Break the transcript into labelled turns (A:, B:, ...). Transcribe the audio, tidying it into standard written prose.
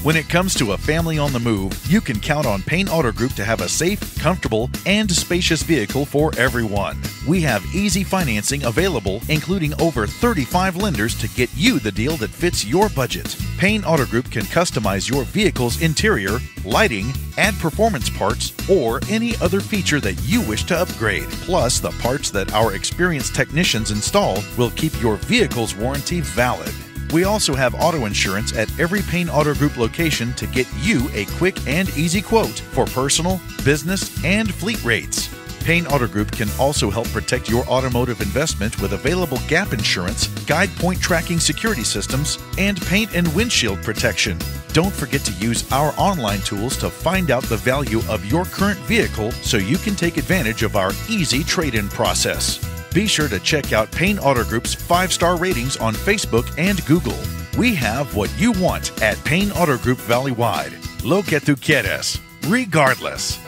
A: When it comes to a family on the move, you can count on Payne Auto Group to have a safe, comfortable, and spacious vehicle for everyone. We have easy financing available, including over 35 lenders to get you the deal that fits your budget. Payne Auto Group can customize your vehicle's interior, lighting, add performance parts, or any other feature that you wish to upgrade. Plus, the parts that our experienced technicians install will keep your vehicle's warranty valid. We also have auto insurance at every Payne Auto Group location to get you a quick and easy quote for personal, business, and fleet rates. Payne Auto Group can also help protect your automotive investment with available gap insurance, guide point tracking security systems, and paint and windshield protection. Don't forget to use our online tools to find out the value of your current vehicle so you can take advantage of our easy trade-in process. Be sure to check out Payne Auto Group's 5-star ratings on Facebook and Google. We have what you want at Payne Auto Group Valley-wide. Lo que tú quieres, regardless.